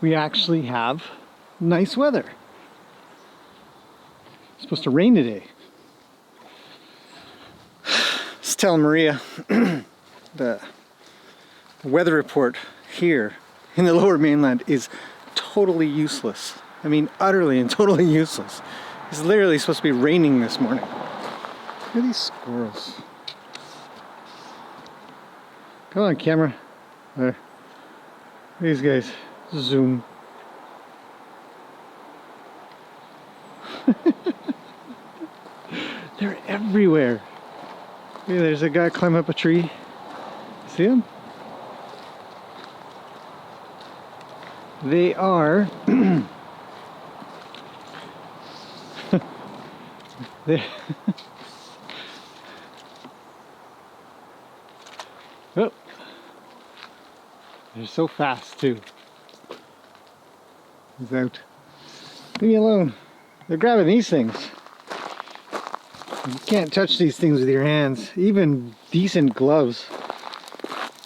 we actually have nice weather. It's supposed to rain today. Just telling Maria the weather report here in the lower mainland is totally useless. I mean, utterly and totally useless. It's literally supposed to be raining this morning. Look at these squirrels. Come on, camera. There. These guys. Zoom. They're everywhere. Hey, there's a guy climbing up a tree. See him? They are they oh, they're so fast too. He's out. Leave me alone. They're grabbing these things. You can't touch these things with your hands. Even decent gloves.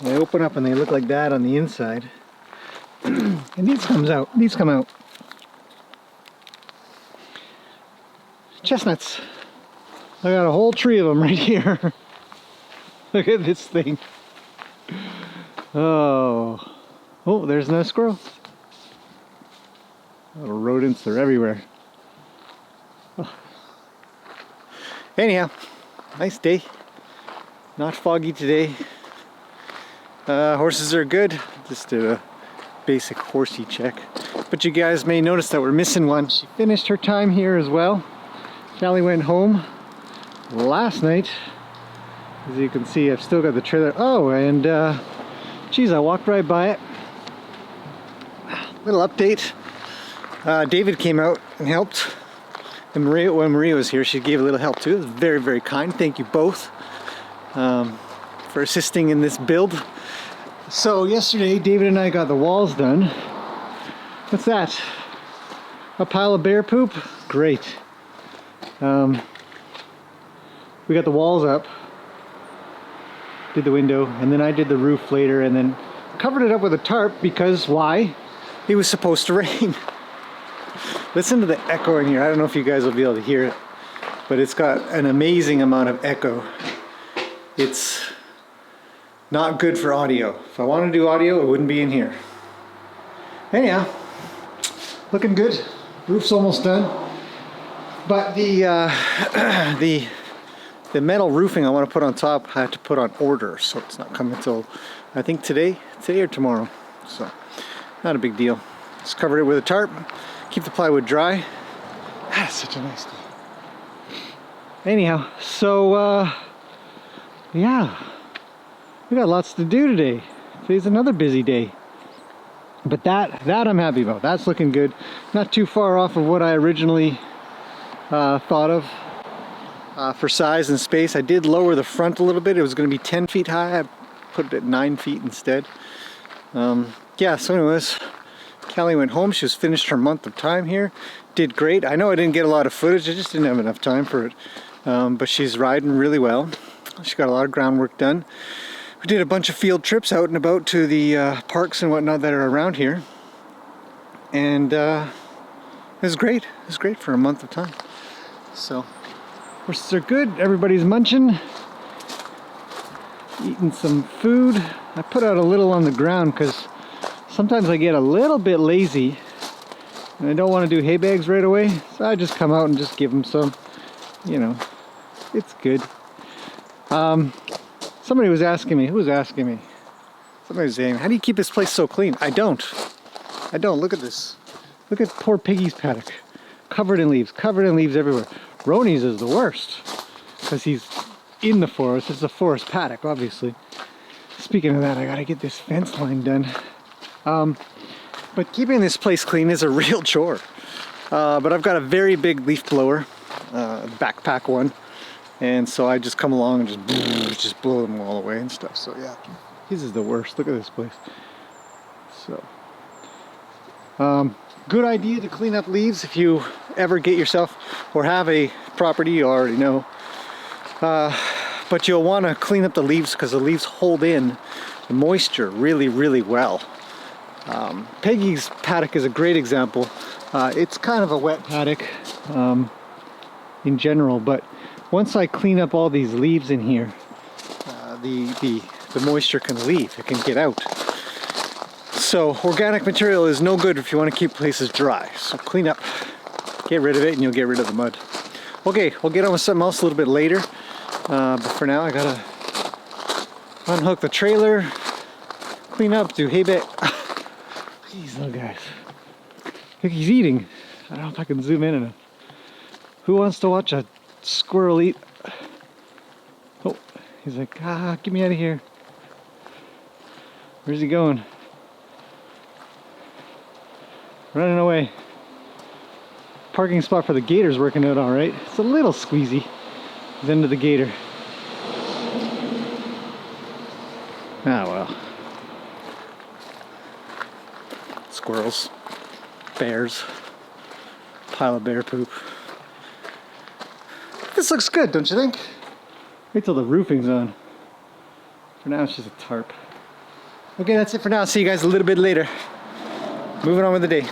They open up and they look like that on the inside. And these come out. Chestnuts. I got a whole tree of them right here. Look at this thing. Oh, there's no squirrel. Little rodents, they're everywhere. Oh. Anyhow, nice day. Not foggy today. Horses are good. Just did a basic horsey check. But you guys may notice that we're missing one. She finished her time here as well. Callie went home last night. As you can see, I've still got the trailer. Oh, and geez, I walked right by it. Little update. David came out and helped. And Maria, when Maria was here, she gave a little help too. It was very, very kind. Thank you both for assisting in this build. So yesterday, David and I got the walls done. What's that? A pile of bear poop? Great. We got the walls up, did the window, and then I did the roof later, and then covered it up with a tarp because why? It was supposed to rain. Listen to the echo in here. I don't know if you guys will be able to hear it, but it's got an amazing amount of echo. It's not good for audio. If I wanted to do audio, it wouldn't be in here. Anyhow, looking good. Roof's almost done. But the metal roofing I want to put on top, I have to put on order, so it's not coming until I think today or tomorrow. So not a big deal. Just covered it with a tarp. Keep the plywood dry. That's such a nice day. Anyhow, so yeah, we got lots to do today. Today's another busy day. But that I'm happy about. That's looking good. Not too far off of what I originally thought of for size and space. I did lower the front a little bit. It was going to be 10 feet high. I put it at 9 feet instead. Yeah, so anyways, Callie went home. She was finished her month of time here. Did great. I know I didn't get a lot of footage. I just didn't have enough time for it. But she's riding really well. She got a lot of groundwork done. We did a bunch of field trips out and about to the parks and whatnot that are around here. And it was great. It was great for a month of time. So, horses are good. Everybody's munching. Eating some food. I put out a little on the ground because sometimes I get a little bit lazy and I don't want to do hay bags right away, so I just come out and just give them some. You know, it's good. Somebody was asking me, who was asking me? Somebody was saying, how do you keep this place so clean? I don't. Look at this. Look at poor Piggy's paddock. Covered in leaves everywhere. Roni's is the worst because he's in the forest. It's a forest paddock, obviously. Speaking of that, I gotta get this fence line done. But keeping this place clean is a real chore. But I've got a very big leaf blower, backpack one, and so I just come along and just blow them all away and stuff. So yeah, this is the worst. Look at this place. So, good idea to clean up leaves if you ever get yourself or have a property you already know. But you'll want to clean up the leaves because the leaves hold in the moisture really, really well. Peggy's paddock is a great example. It's kind of a wet paddock in general, but once I clean up all these leaves in here, the moisture can leave, it can get out. So organic material is no good if you want to keep places dry. So clean up, get rid of it, and you'll get rid of the mud. Okay, we'll get on with something else a little bit later. But for now, I gotta unhook the trailer, clean up, do hay bale. These little guys. Look, he's eating. I don't know if I can zoom in enough. Who wants to watch a squirrel eat? Oh, he's like, get me out of here. Where's he going? Running away. Parking spot for the gator's working out all right. It's a little squeezy. He's into the gator. Ah, well. Squirrels, bears, pile of bear poop. This looks good, don't you think? Wait till the roofing's on. For now, it's just a tarp. Okay, that's it for now. See you guys a little bit later. Moving on with the day.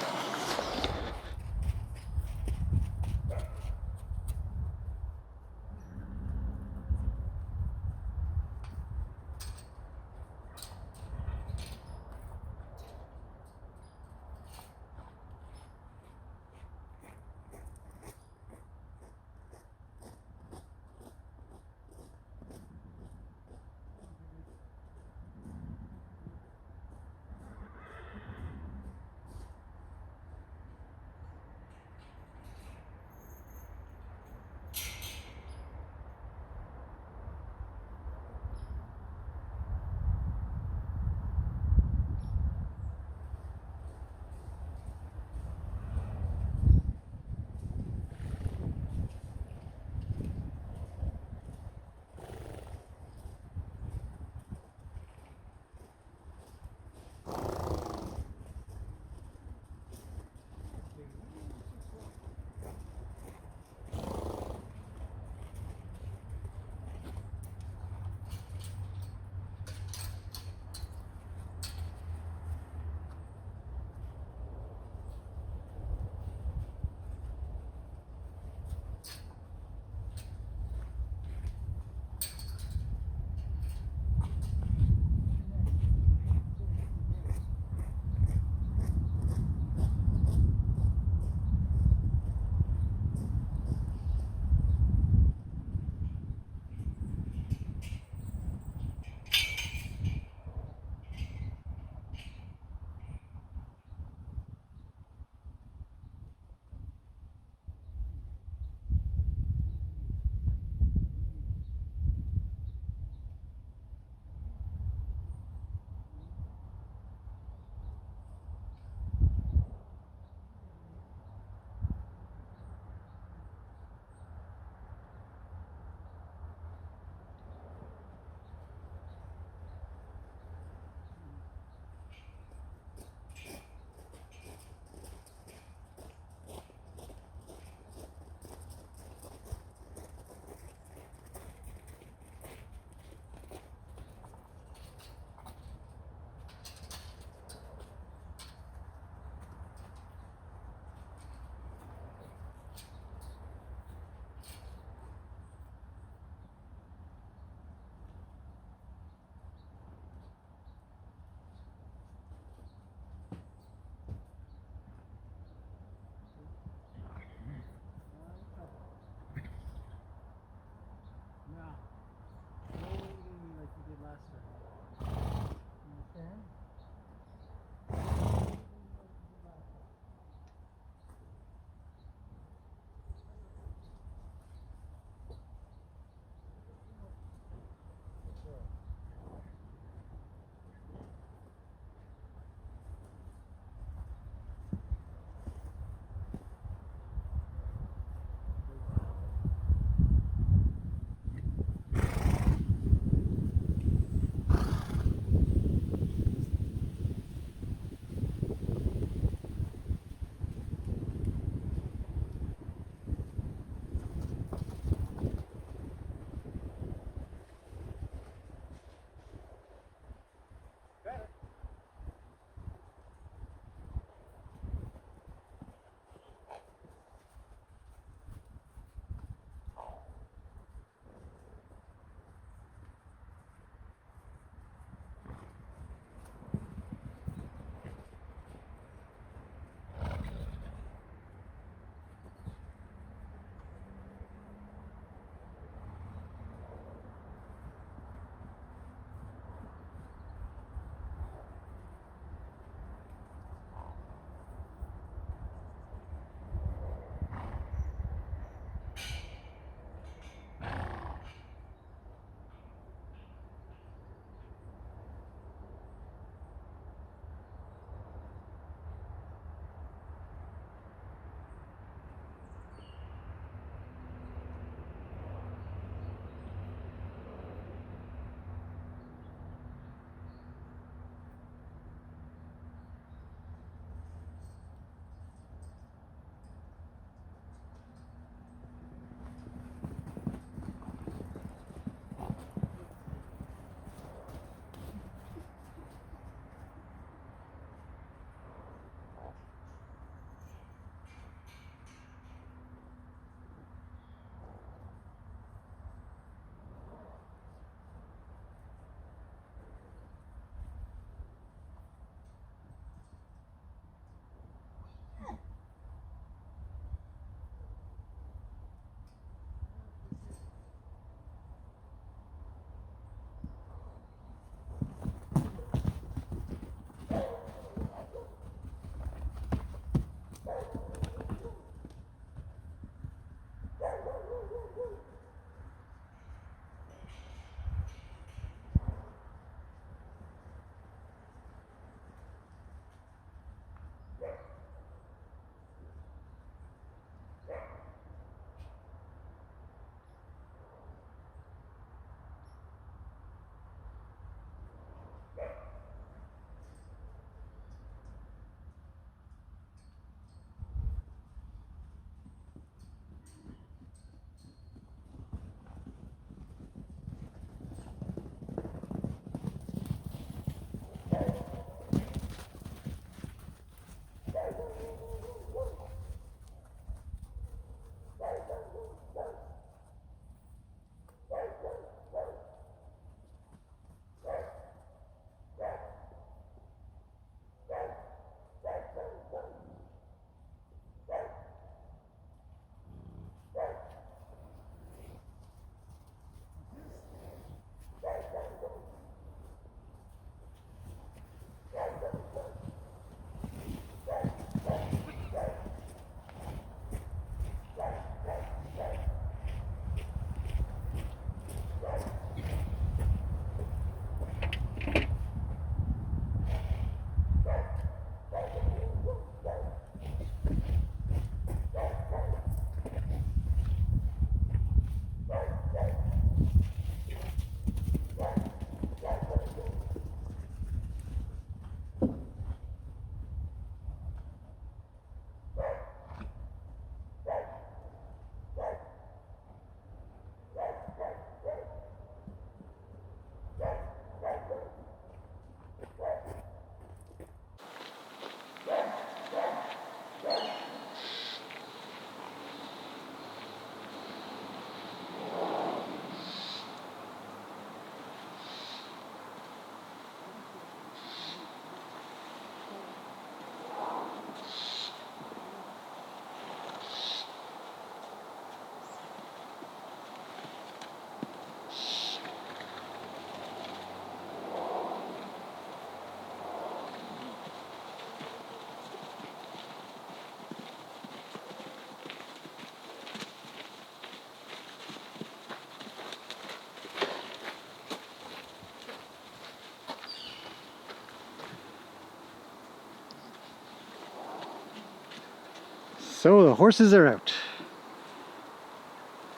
So the horses are out.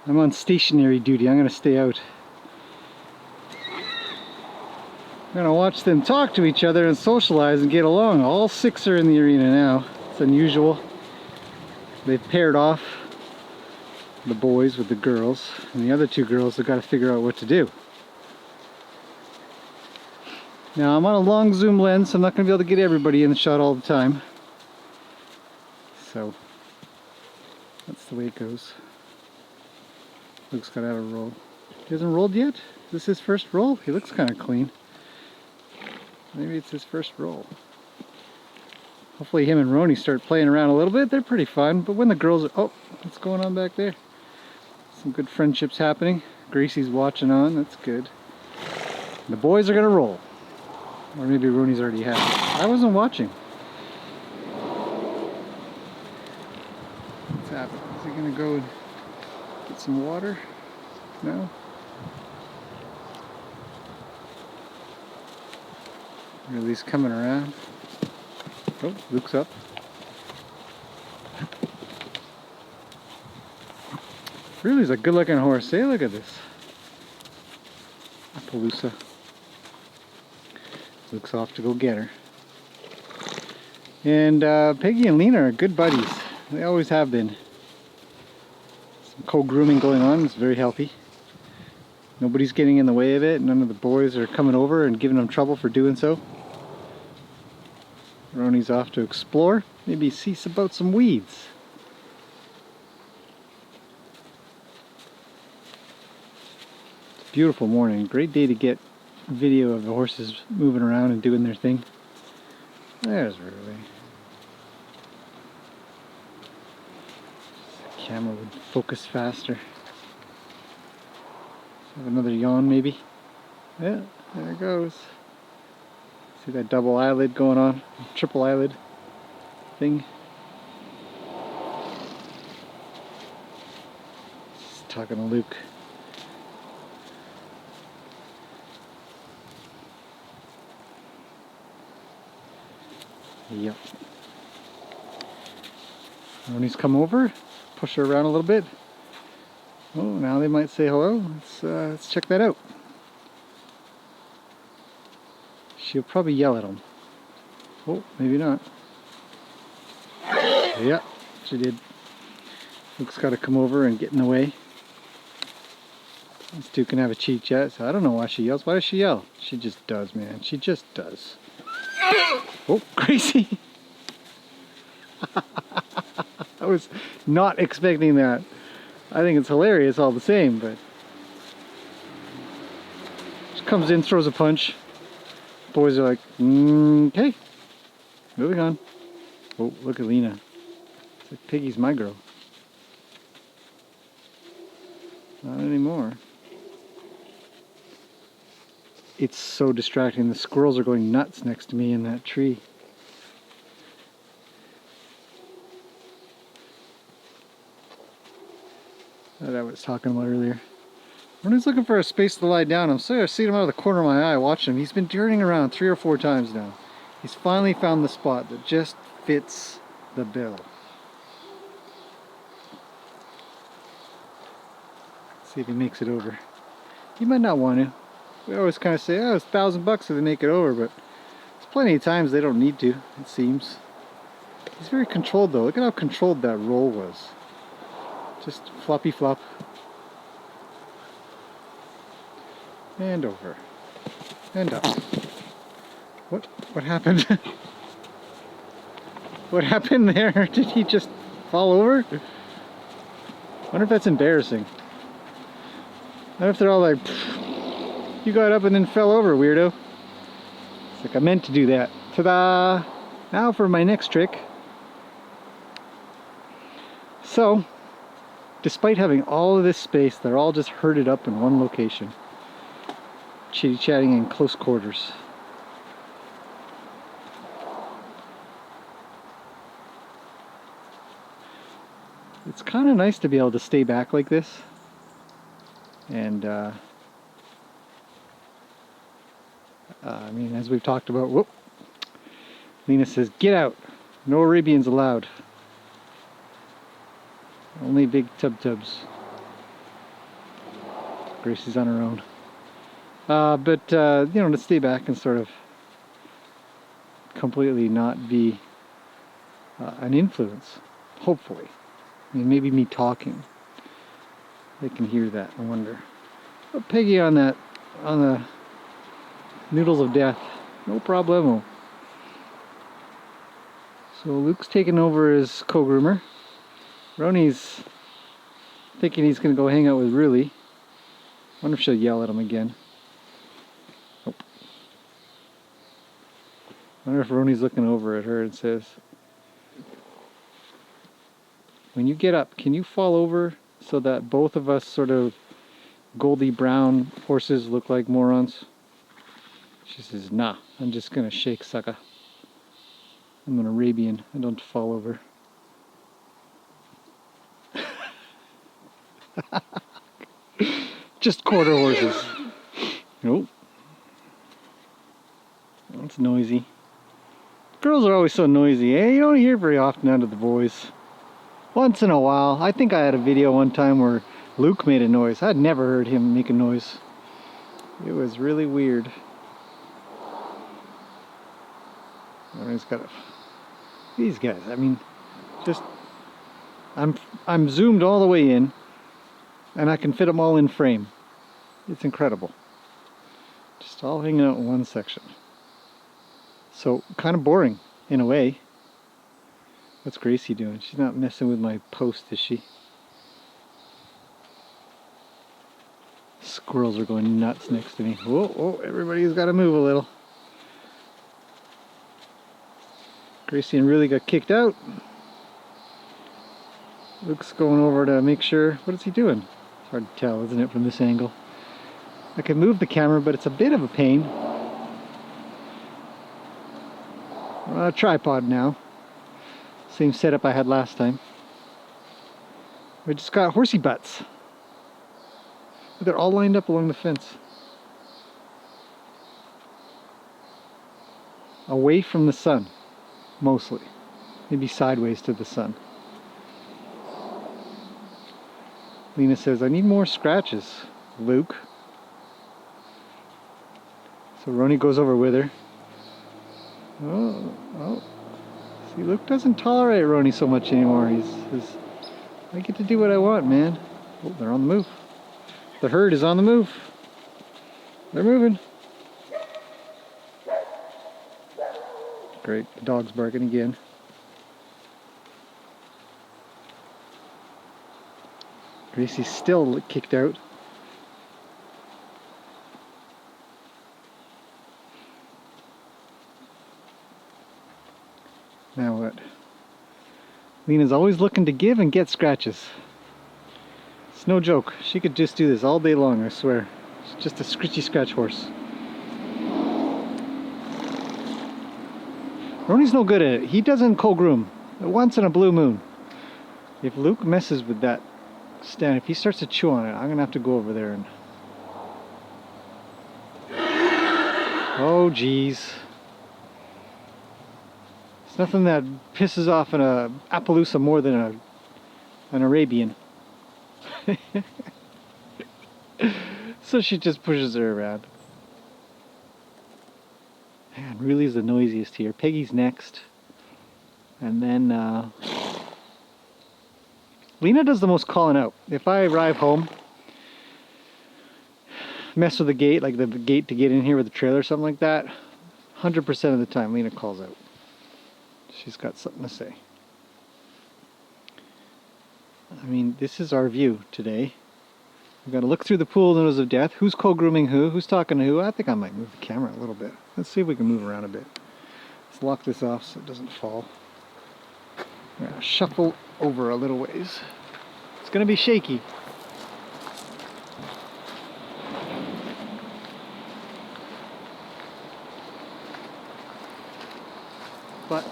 I'm on stationary duty. I'm going to stay out. I'm going to watch them talk to each other and socialize and get along. All 6 are in the arena now. It's unusual. They've paired off, the boys with the girls, and the other 2 girls have got to figure out what to do. Now I'm on a long zoom lens, so I'm not going to be able to get everybody in the shot all the time. So that's the way it goes. Luke's got to have a roll. He hasn't rolled yet? Is this his first roll? He looks kind of clean. Maybe it's his first roll. Hopefully him and Roni start playing around a little bit. They're pretty fun. But when the girls are... Oh, what's going on back there? Some good friendships happening. Gracie's watching on. That's good. The boys are going to roll. Or maybe Roni's already had it. I wasn't watching. What's happening? Is he going to go and get some water? No? Really, he's coming around. Oh, Luke's up. Really, he's a good looking horse. Hey, look at this. Appaloosa. Luke's off to go get her. And Peggy and Lena are good buddies. They always have been. Some co-grooming going on. It's very healthy. Nobody's getting in the way of it. None of the boys are coming over and giving them trouble for doing so. Roni's off to explore. Maybe see about some weeds. It's a beautiful morning. Great day to get video of the horses moving around and doing their thing. There's Ruby. The camera would focus faster. Have another yawn maybe. Yeah, there it goes. See that double eyelid going on? Triple eyelid thing. Just talking to Luke. Yep. When he's come over, push her around a little bit. Oh, now they might say hello. Let's check that out. She'll probably yell at him. Oh, maybe not. Yeah, she did. Luke's got to come over and get in the way. These 2 can have a cheat chat, so I don't know why she yells. Why does she yell? She just does, man. She just does. Oh, Gracie! I was not expecting that. I think it's hilarious all the same, but... She comes in, throws a punch. Boys are like, okay. Moving on. Oh, look at Lena. It's like, Piggy's my girl. Not anymore. It's so distracting. The squirrels are going nuts next to me in that tree. That I was talking about earlier. When he's looking for a space to lie down, I'm sorry, I see him out of the corner of my eye watching him. He's been turning around 3 or 4 times now. He's finally found the spot that just fits the bill. Let's see if he makes it over. He might not want to. We always kind of say, oh, it's $1,000 if they make it over, but there's plenty of times they don't need to, it seems. He's very controlled though. Look at how controlled that roll was. Just floppy flop. And over. And up. What happened? What happened there? Did he just fall over? I wonder if that's embarrassing. I wonder if they're all like, you got up and then fell over, weirdo. It's like I meant to do that. Ta-da! Now for my next trick. So, despite having all of this space, they're all just herded up in one location. Chitty-chatting in close quarters. It's kind of nice to be able to stay back like this. And, I mean, as we've talked about, whoop, Lena says, get out. No Arabians allowed. Only big tubs. Gracie's on her own. But you know, to stay back and sort of completely not be an influence, hopefully. I mean, maybe me talking, they can hear that, I wonder. But Peggy on the noodles of death, no problemo. So Luke's taking over as co-groomer. Roni's thinking he's going to go hang out with Ruli. Wonder if she'll yell at him again. Nope. Wonder if Roni's looking over at her and says, when you get up, can you fall over so that both of us sort of goldy brown horses look like morons? She says, nah, I'm just gonna shake sucker. I'm an Arabian, I don't fall over. Just quarter horses. Nope. That's noisy. Girls are always so noisy, eh? You don't hear very often out of the boys. Once in a while. I think I had a video one time where Luke made a noise. I'd never heard him make a noise. It was really weird. He's got these guys, I mean, just I'm zoomed all the way in and I can fit them all in frame. It's incredible. Just all hanging out in one section. So kind of boring in a way. What's Gracie doing? She's not messing with my post, is she? Squirrels are going nuts next to me. Whoa, everybody's got to move a little. Gracie and Ruli got kicked out. Luke's going over to make sure. What is he doing? It's hard to tell, isn't it, from this angle? I can move the camera, but it's a bit of a pain. I'm on a tripod now. Same setup I had last time. We just got horsey butts. They're all lined up along the fence. Away from the sun, mostly. Maybe sideways to the sun. Lena says, I need more scratches, Luke. So Roni goes over with her. Oh. See, Luke doesn't tolerate Roni so much anymore. He says, I get to do what I want, man. Oh, they're on the move. The herd is on the move. They're moving. Great, the dog's barking again. Gracie's still kicked out. Now what? Lena's always looking to give and get scratches. It's no joke. She could just do this all day long, I swear. She's just a scritchy scratch horse. Roni's no good at it. He doesn't co-groom. Once in a blue moon. If Luke messes with that stand, if he starts to chew on it, I'm gonna have to go over there and... Oh geez. It's nothing that pisses off an Appaloosa more than an Arabian. So she just pushes her around. Man, really is the noisiest here. Peggy's next. And then Lena does the most calling out. If I arrive home, mess with the gate, like the gate to get in here with the trailer or something like that, 100% of the time Lena calls out. She's got something to say. I mean, this is our view today. We've got to look through the pool noodles of death. Who's co-grooming who? Who's talking to who? I think I might move the camera a little bit. Let's see if we can move around a bit. Let's lock this off so it doesn't fall. We're going to shuffle over a little ways. It's going to be shaky. But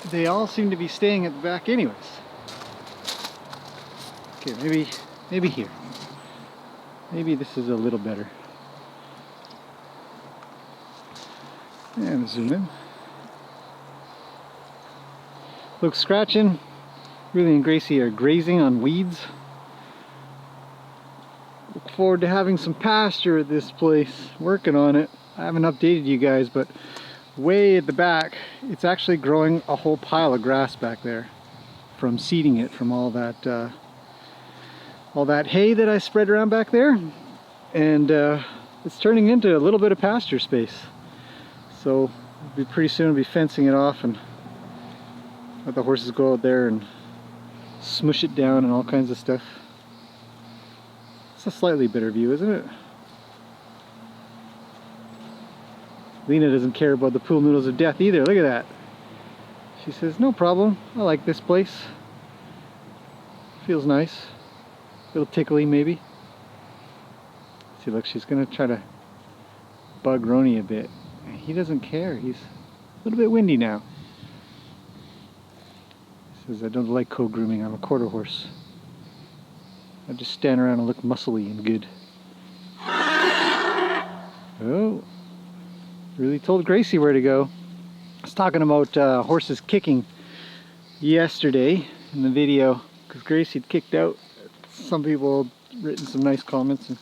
they all seem to be staying at the back anyways. Okay, maybe here. Maybe this is a little better. And zoom in. Luke's scratching. Riley and Gracie are grazing on weeds. Look forward to having some pasture at this place. Working on it. I haven't updated you guys, but way at the back, it's actually growing a whole pile of grass back there from seeding it from all that hay that I spread around back there, and it's turning into a little bit of pasture space. So pretty soon we'll be fencing it off and let the horses go out there and smush it down and all kinds of stuff. It's a slightly better view, isn't it? Lena doesn't care about the pool noodles of death either. Look at that. She says, no problem. I like this place. Feels nice. A little tickly maybe. See, look, she's gonna try to bug Roni a bit. He doesn't care. He's a little bit windy now. He says, I don't like co-grooming. I'm a quarter horse. I just stand around and look muscly and good. Oh, really told Gracie where to go. I was talking about horses kicking yesterday in the video because Gracie had kicked out. Some people had written some nice comments and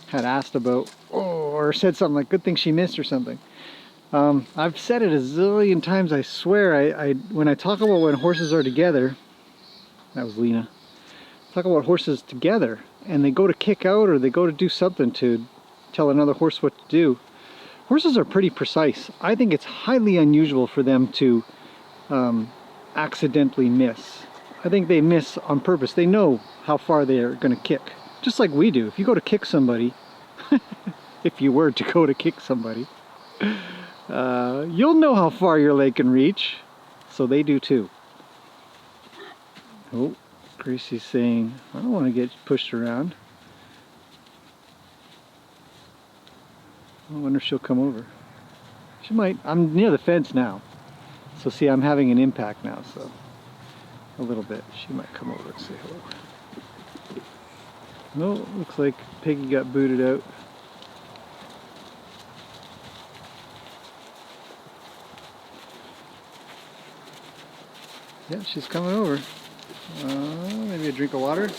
had asked about, or said something like, good thing she missed or something. I've said it a zillion times, I swear. When I talk about when horses are together, that was Lena, talk about horses together and they go to kick out or they go to do something to tell another horse what to do. Horses are pretty precise. I think it's highly unusual for them to accidentally miss. I think they miss on purpose. They know how far they are going to kick. Just like we do. If you go to kick somebody, if you were to go to kick somebody, you'll know how far your leg can reach. So they do too. Oh, Gracie's saying, I don't want to get pushed around. I wonder if she'll come over. She might. I'm near the fence now. So see, I'm having an impact now, so a little bit. She might come over and say hello. No, looks like Peggy got booted out. Yeah, she's coming over. Maybe a drink of water?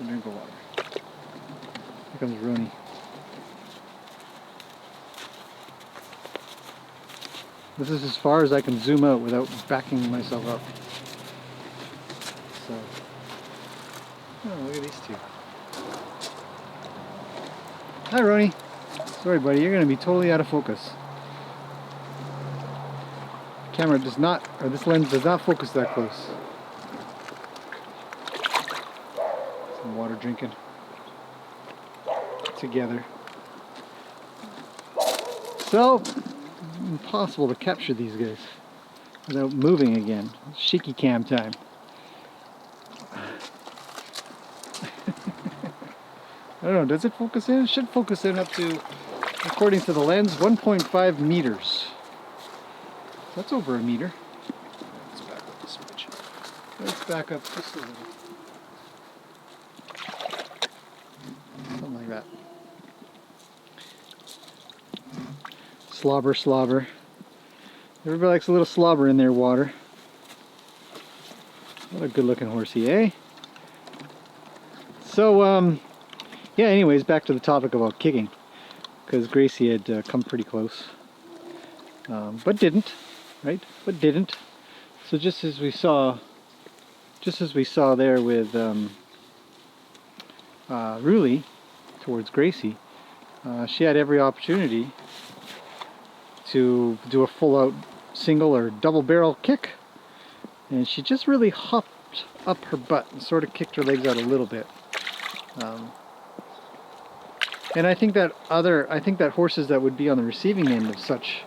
A drink of water. Here comes Roni. This is as far as I can zoom out without backing myself up. So, oh, look at these two. Hi, Roni. Sorry, buddy, you're going to be totally out of focus. The camera does not, or this lens does not focus that close. Some water drinking together. So, impossible to capture these guys without moving again. Shaky cam time. I don't know, does it focus in? It should focus in up to, according to the lens, 1.5 meters. That's over a meter. Let's back up the switch. Let's back up just a little. Something like that. Slobber, slobber. Everybody likes a little slobber in their water. What a good looking horsey, eh? So, yeah, anyways, back to the topic about kicking. Because Gracie had come pretty close. But didn't, right? But didn't. So just as we saw there with Ruli towards Gracie, she had every opportunity to do a full-out single or double barrel kick, and she just really hopped up her butt and sort of kicked her legs out a little bit. And I think that horses that would be on the receiving end of such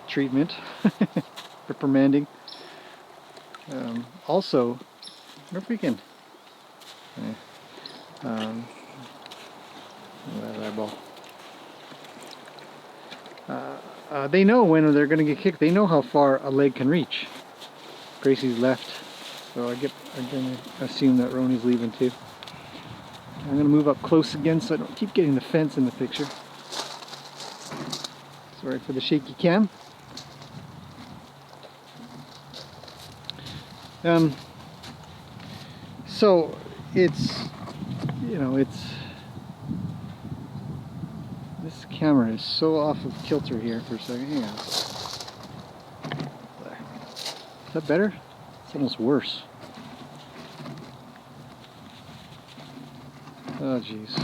treatment, reprimanding, also, I wonder if we can. They know when they're going to get kicked. They know how far a leg can reach. Gracie's left, so I'm going to assume that Roni's leaving too. I'm going to move up close again so I don't keep getting the fence in the picture. Sorry for the shaky cam. So it's, you know, it's, this camera is so off of kilter here for a second. Hang on. Is that better? It's almost worse. Oh geez.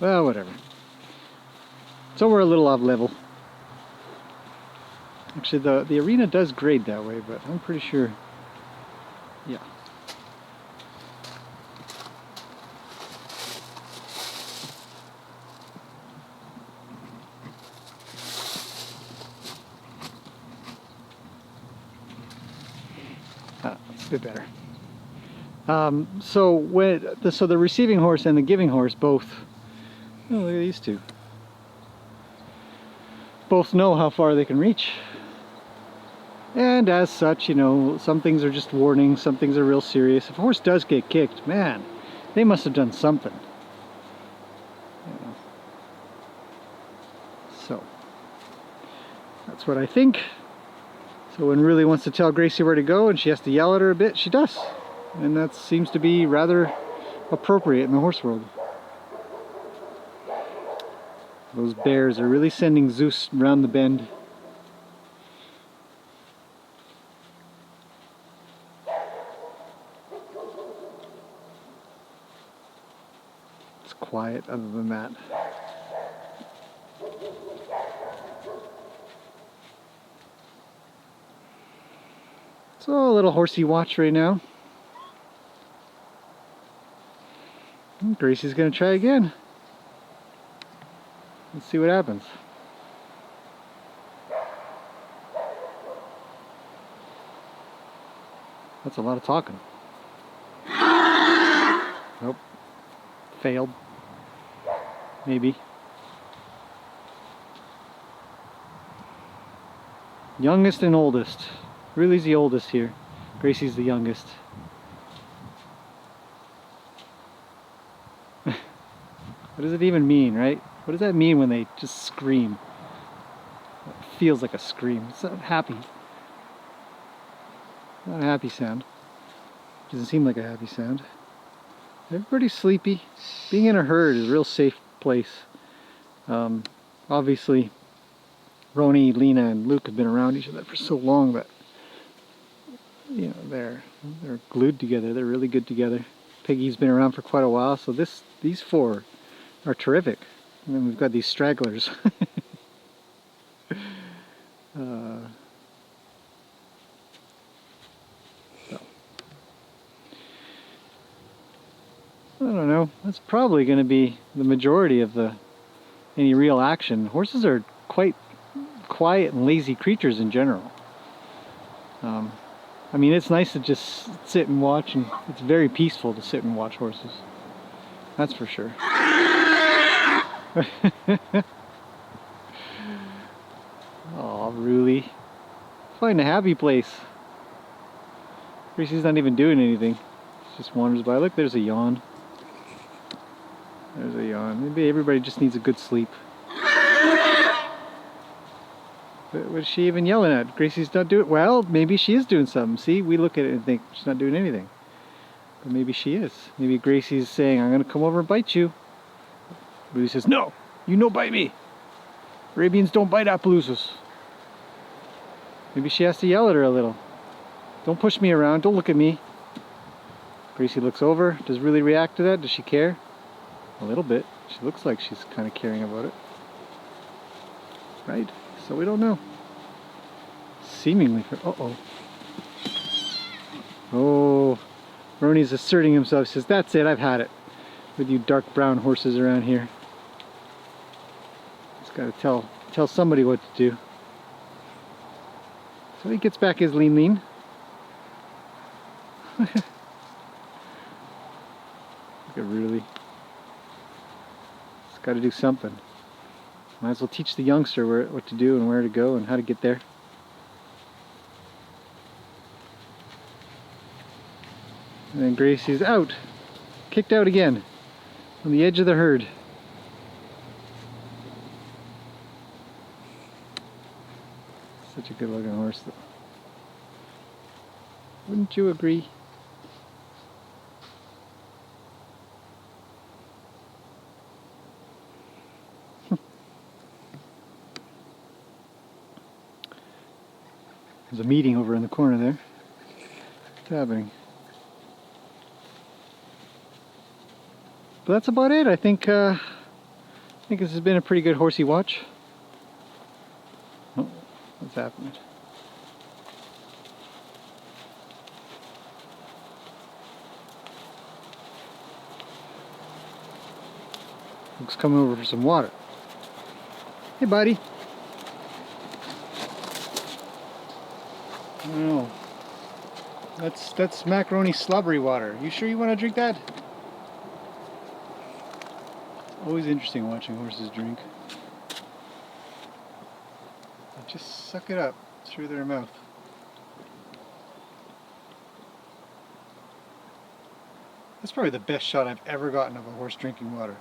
Well, whatever. So we're a little off level. Actually, the arena does grade that way, but I'm pretty sure, yeah. It's a bit better. So the receiving horse and the giving horse both, oh, look at these two, both know how far they can reach. And as such, you know, some things are just warnings, some things are real serious. If a horse does get kicked, man, they must have done something. You know. So, that's what I think. So when Really wants to tell Gracie where to go and she has to yell at her a bit, she does. And that seems to be rather appropriate in the horse world. Those bears are really sending Zeus round the bend. It's quiet other than that. So a little horsey watch right now. And Gracie's gonna try again. Let's see what happens. That's a lot of talking. Nope. Failed. Maybe. Youngest and oldest. Really's the oldest here. Gracie's the youngest. What does it even mean, right? What does that mean when they just scream? It feels like a scream. It's not happy. Not a happy sound. Doesn't seem like a happy sound. Everybody's sleepy. Being in a herd is a real safe place. Obviously, Roni, Lena, and Luke have been around each other for so long that, you know, they're glued together. They're really good together. Peggy's been around for quite a while, so these four are terrific. And then we've got these stragglers. So. I don't know. That's probably going to be the majority of any real action. Horses are quite quiet and lazy creatures in general. I mean, it's nice to just sit and watch, and it's very peaceful to sit and watch horses. That's for sure. Oh, really? Find a happy place. Gracie's not even doing anything. She just wanders by. Look, there's a yawn. There's a yawn. Maybe everybody just needs a good sleep. What is she even yelling at? Gracie's not doing... Well, maybe she is doing something. See, we look at it and think she's not doing anything. But maybe she is. Maybe Gracie's saying, I'm going to come over and bite you. Rudy says, no, you no bite me. Arabians don't bite Appaloosas. Maybe she has to yell at her a little. Don't push me around. Don't look at me. Gracie looks over. Does Really react to that? Does she care? A little bit. She looks like she's kind of caring about it. Right? So we don't know. Seemingly for... Uh-oh. Oh. Roni's asserting himself. He says, that's it. I've had it. With you dark brown horses around here. Just gotta tell somebody what to do. So he gets back his lean. Look at Really. Just gotta do something. Might as well teach the youngster what to do and where to go and how to get there. And then Gracie's out. Kicked out again. On the edge of the herd. Such a good looking horse though. Wouldn't you agree? There's a meeting over in the corner there. What's happening? But that's about it. I think this has been a pretty good horsey watch. Oh, what's happening? Luke's coming over for some water. Hey, buddy. I don't know. That's macaroni slobbery water. You sure you want to drink that? Always interesting watching horses drink. They just suck it up through their mouth. That's probably the best shot I've ever gotten of a horse drinking water.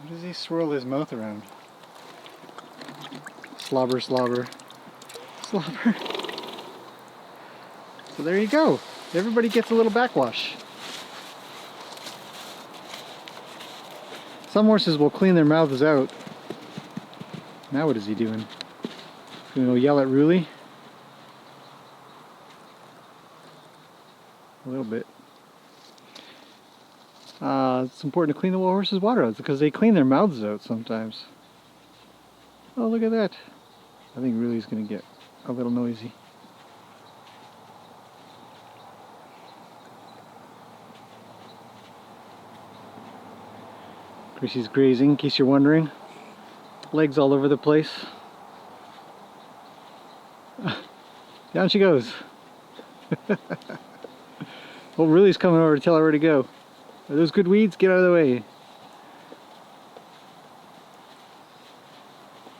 What does he swirl his mouth around? Slobber, slobber, slobber. So there you go. Everybody gets a little backwash. Some horses will clean their mouths out. Now what is he doing? Gonna go yell at Ruli? A little bit. It's important to clean the horses' water out because they clean their mouths out sometimes. Oh, look at that. I think Ruli's gonna get a little noisy. Gracie's grazing, in case you're wondering. Legs all over the place. Down she goes. Well, Ruli's coming over to tell her where to go. Are those good weeds? Get out of the way.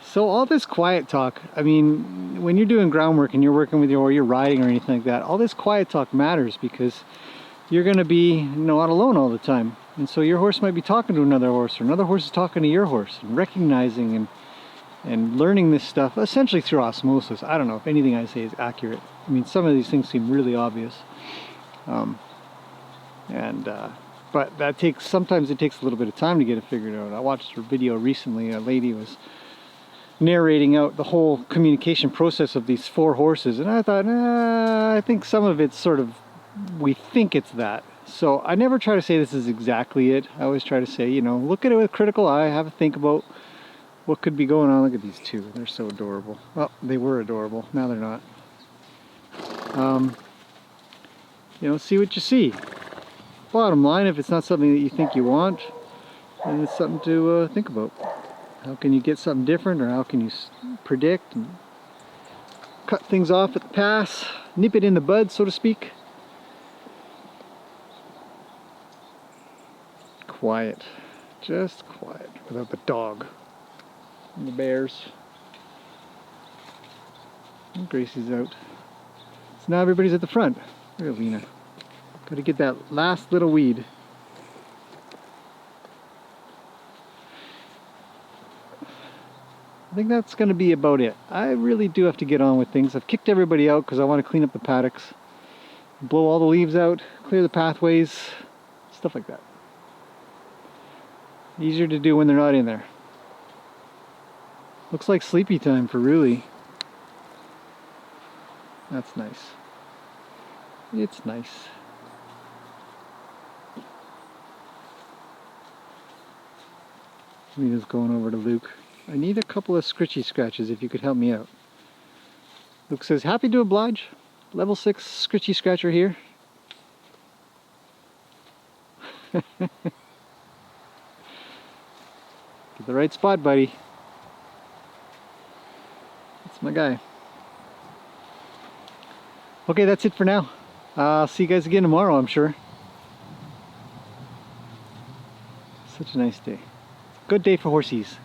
So all this quiet talk, I mean, when you're doing groundwork and you're working with or you're riding or anything like that, all this quiet talk matters because you're going to be not alone all the time. And so your horse might be talking to another horse, or another horse is talking to your horse, and recognizing and learning this stuff essentially through osmosis. I don't know if anything I say is accurate. I mean, some of these things seem really obvious. But sometimes it takes a little bit of time to get it figured out. I watched a video recently. A lady was narrating out the whole communication process of these 4 horses, and I thought, I think some of it's sort of, we think it's that. So I never try to say this is exactly it. I always try to say, look at it with a critical eye, have a think about what could be going on. Look at these 2, they're so adorable. Well, they were adorable, now they're not. See what you see. Bottom line, if it's not something that you think you want, then it's something to think about. How can you get something different, or how can you predict and cut things off at the pass, nip it in the bud, so to speak? Quiet, just quiet, without the dog and the bears. And Gracie's out. So now everybody's at the front. There's Lena. Got to get that last little weed. I think that's going to be about it. I really do have to get on with things. I've kicked everybody out because I want to clean up the paddocks, blow all the leaves out, clear the pathways, stuff like that. Easier to do when they're not in there. Looks like sleepy time for Ruli. That's nice. It's nice. Lena's going over to Luke. I need a couple of scritchy scratches if you could help me out. Luke says, happy to oblige. Level 6 scritchy scratcher here. Get the right spot, buddy. That's my guy. Okay, that's it for now. I'll see you guys again tomorrow, I'm sure. Such a nice day. Good day for horsies.